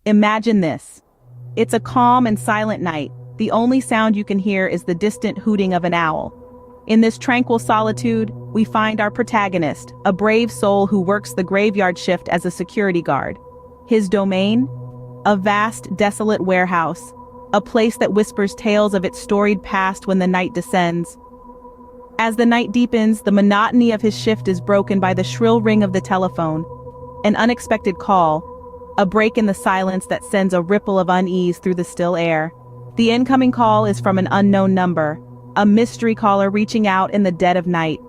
Imagine this. It's a calm and silent night. The only sound you can hear is the distant hooting of an owl. In this tranquil solitude, we find our protagonist, a brave soul who works the graveyard shift as a security guard. His domain? A vast, desolate warehouse, a place that whispers tales of its storied past when the night descends. As the night deepens, the monotony of his shift is broken by the shrill ring of the telephone. An unexpected call, a break in the silence that sends a ripple of unease through the still air. The incoming call is from an unknown number, a mystery caller reaching out in the dead of night.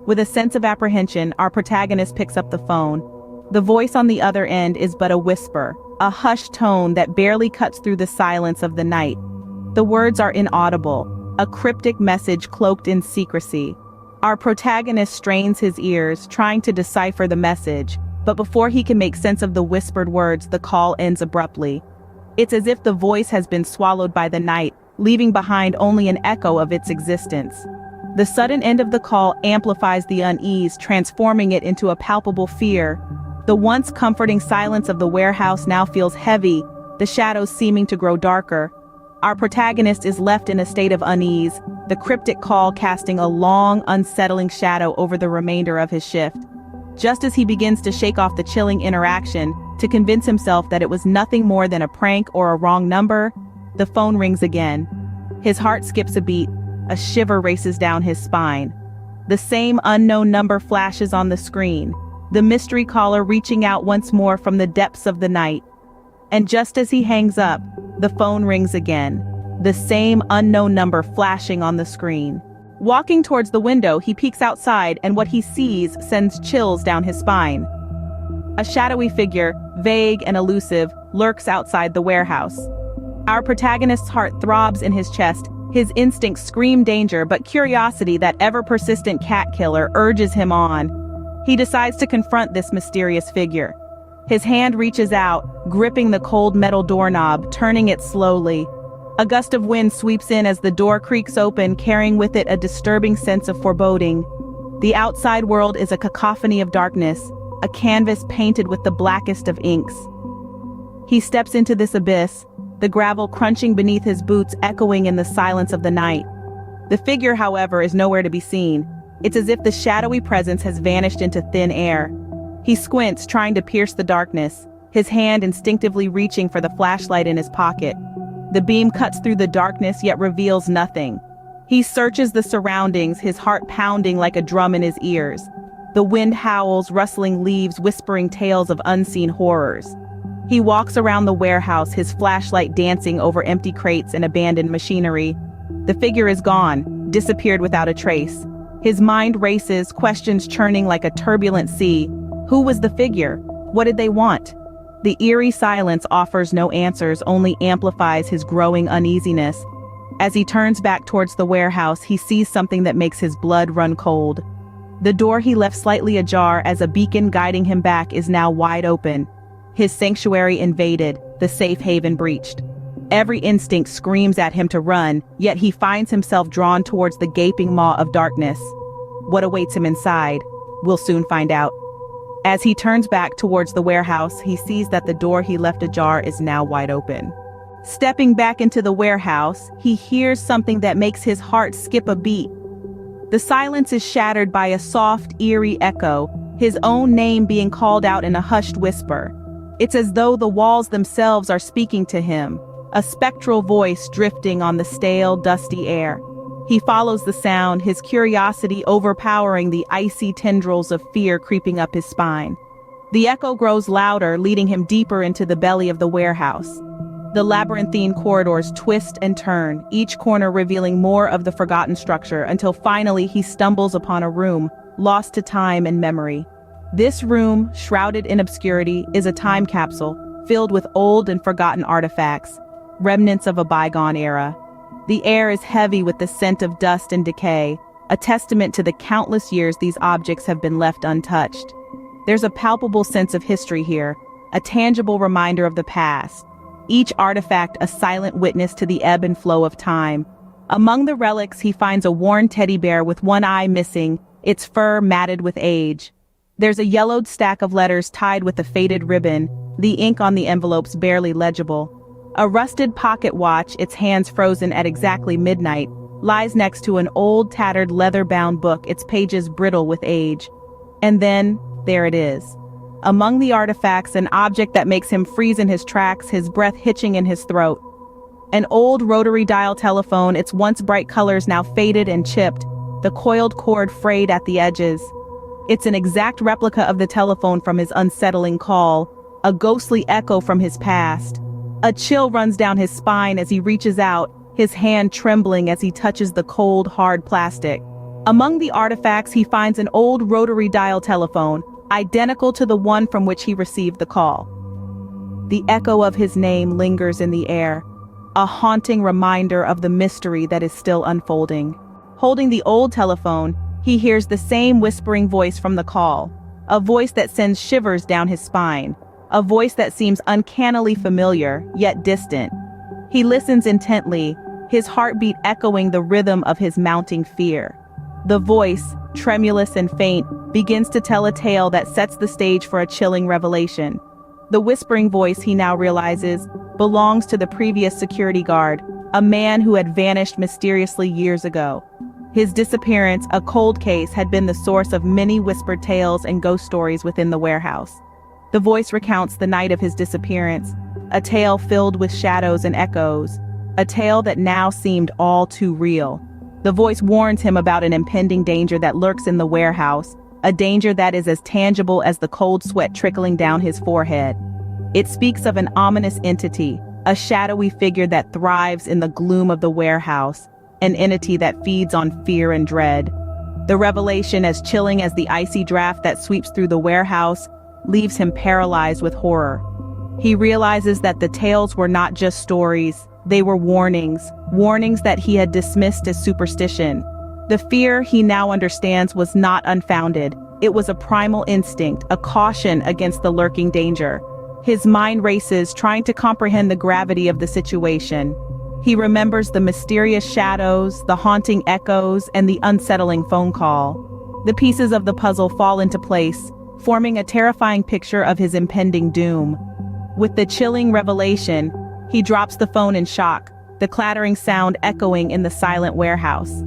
With a sense of apprehension, our protagonist picks up the phone. The voice on the other end is but a whisper, a hushed tone that barely cuts through the silence of the night. The words are inaudible, a cryptic message cloaked in secrecy. Our protagonist strains his ears, trying to decipher the message, but before he can make sense of the whispered words, the call ends abruptly. It's as if the voice has been swallowed by the night, leaving behind only an echo of its existence. The sudden end of the call amplifies the unease, transforming it into a palpable fear. The once comforting silence of the warehouse now feels heavy, the shadows seeming to grow darker. Our protagonist is left in a state of unease, the cryptic call casting a long, unsettling shadow over the remainder of his shift. Just as he begins to shake off the chilling interaction, to convince himself that it was nothing more than a prank or a wrong number, the phone rings again. His heart skips a beat, a shiver races down his spine. The same unknown number flashes on the screen, the mystery caller reaching out once more from the depths of the night. And just as he hangs up, the phone rings again, the same unknown number flashing on the screen. Walking towards the window, he peeks outside, and what he sees sends chills down his spine. A shadowy figure, vague and elusive, lurks outside the warehouse. Our protagonist's heart throbs in his chest, his instincts scream danger, but curiosity, that ever-persistent cat killer, urges him on. He decides to confront this mysterious figure. His hand reaches out, gripping the cold metal doorknob, turning it slowly. A gust of wind sweeps in as the door creaks open, carrying with it a disturbing sense of foreboding. The outside world is a cacophony of darkness, a canvas painted with the blackest of inks. He steps into this abyss, the gravel crunching beneath his boots echoing in the silence of the night. The figure, however, is nowhere to be seen. It's as if the shadowy presence has vanished into thin air. He squints, trying to pierce the darkness, his hand instinctively reaching for the flashlight in his pocket. The beam cuts through the darkness yet reveals nothing. He searches the surroundings, his heart pounding like a drum in his ears. The wind howls, rustling leaves, whispering tales of unseen horrors. He walks around the warehouse, his flashlight dancing over empty crates and abandoned machinery. The figure is gone, disappeared without a trace. His mind races, questions churning like a turbulent sea. Who was the figure? What did they want? The eerie silence offers no answers, only amplifies his growing uneasiness. As he turns back towards the warehouse, he sees something that makes his blood run cold. The door he left slightly ajar as a beacon guiding him back is now wide open. His sanctuary invaded, the safe haven breached. Every instinct screams at him to run, yet he finds himself drawn towards the gaping maw of darkness. What awaits him inside? We'll soon find out. As he turns back towards the warehouse, he sees that the door he left ajar is now wide open. Stepping back into the warehouse, he hears something that makes his heart skip a beat. The silence is shattered by a soft, eerie echo, his own name being called out in a hushed whisper. It's as though the walls themselves are speaking to him, a spectral voice drifting on the stale, dusty air. He follows the sound, his curiosity overpowering the icy tendrils of fear creeping up his spine. The echo grows louder, leading him deeper into the belly of the warehouse. The labyrinthine corridors twist and turn, each corner revealing more of the forgotten structure, until finally he stumbles upon a room, lost to time and memory. This room, shrouded in obscurity, is a time capsule, filled with old and forgotten artifacts, remnants of a bygone era. The air is heavy with the scent of dust and decay, a testament to the countless years these objects have been left untouched. There's a palpable sense of history here, a tangible reminder of the past. Each artifact a silent witness to the ebb and flow of time. Among the relics, he finds a worn teddy bear with one eye missing, its fur matted with age. There's a yellowed stack of letters tied with a faded ribbon, the ink on the envelopes barely legible. A rusted pocket watch, its hands frozen at exactly midnight, lies next to an old, tattered, leather-bound book, its pages brittle with age. And then, there it is. Among the artifacts, an object that makes him freeze in his tracks, his breath hitching in his throat. An old rotary dial telephone, its once bright colors now faded and chipped, the coiled cord frayed at the edges. It's an exact replica of the telephone from his unsettling call, a ghostly echo from his past. A chill runs down his spine as he reaches out, his hand trembling as he touches the cold, hard plastic. Among the artifacts, he finds an old rotary dial telephone, identical to the one from which he received the call. The echo of his name lingers in the air, a haunting reminder of the mystery that is still unfolding. Holding the old telephone, he hears the same whispering voice from the call, a voice that sends shivers down his spine, a voice that seems uncannily familiar, yet distant. He listens intently, his heartbeat echoing the rhythm of his mounting fear. The voice, tremulous and faint, begins to tell a tale that sets the stage for a chilling revelation. The whispering voice, he now realizes, belongs to the previous security guard, a man who had vanished mysteriously years ago. His disappearance, a cold case, had been the source of many whispered tales and ghost stories within the warehouse. The voice recounts the night of his disappearance, a tale filled with shadows and echoes, a tale that now seemed all too real. The voice warns him about an impending danger that lurks in the warehouse, a danger that is as tangible as the cold sweat trickling down his forehead. It speaks of an ominous entity, a shadowy figure that thrives in the gloom of the warehouse, an entity that feeds on fear and dread. The revelation, as chilling as the icy draft that sweeps through the warehouse, leaves him paralyzed with horror. He realizes that the tales were not just stories, they were warnings that he had dismissed as superstition. The fear, he now understands, was not unfounded. It was a primal instinct, a caution against the lurking danger. His mind races, trying to comprehend the gravity of the situation. He remembers the mysterious shadows, the haunting echoes, and the unsettling phone call. The pieces of the puzzle fall into place, forming a terrifying picture of his impending doom. With the chilling revelation, he drops the phone in shock, the clattering sound echoing in the silent warehouse.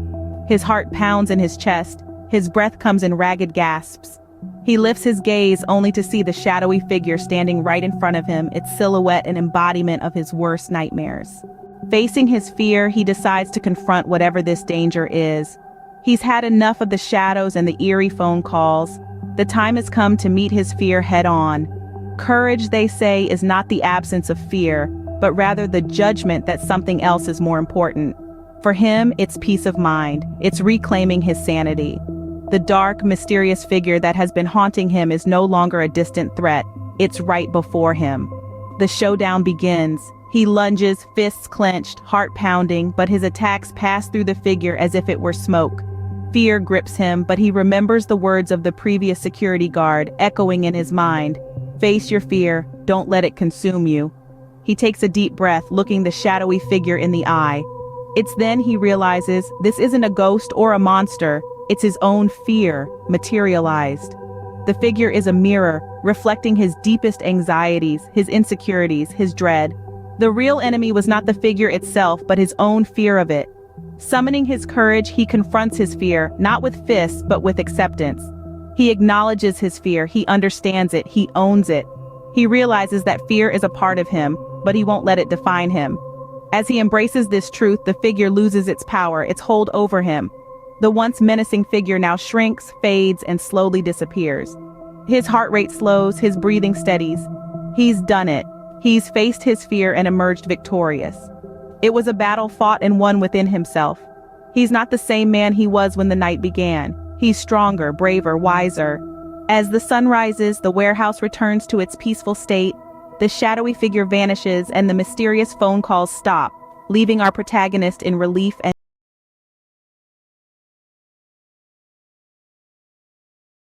His heart pounds in his chest, his breath comes in ragged gasps. He lifts his gaze only to see the shadowy figure standing right in front of him, its silhouette an embodiment of his worst nightmares. Facing his fear, he decides to confront whatever this danger is. He's had enough of the shadows and the eerie phone calls. The time has come to meet his fear head-on. Courage, they say, is not the absence of fear, but rather the judgment that something else is more important. For him, it's peace of mind. It's reclaiming his sanity. The dark, mysterious figure that has been haunting him is no longer a distant threat. It's right before him. The showdown begins. He lunges, fists clenched, heart pounding, but his attacks pass through the figure as if it were smoke. Fear grips him, but he remembers the words of the previous security guard, echoing in his mind. Face your fear, don't let it consume you. He takes a deep breath, looking the shadowy figure in the eye. It's then he realizes this isn't a ghost or a monster, it's his own fear, materialized. The figure is a mirror, reflecting his deepest anxieties, his insecurities, his dread. The real enemy was not the figure itself, but his own fear of it. Summoning his courage, he confronts his fear, not with fists, but with acceptance. He acknowledges his fear, he understands it, he owns it. He realizes that fear is a part of him, but he won't let it define him. As he embraces this truth, the figure loses its power, its hold over him. The once menacing figure now shrinks, fades, and slowly disappears. His heart rate slows, his breathing steadies. He's done it. He's faced his fear and emerged victorious. It was a battle fought and won within himself. He's not the same man he was when the night began. He's stronger, braver, wiser. As the sun rises, the warehouse returns to its peaceful state. The shadowy figure vanishes and the mysterious phone calls stop, leaving our protagonist in relief and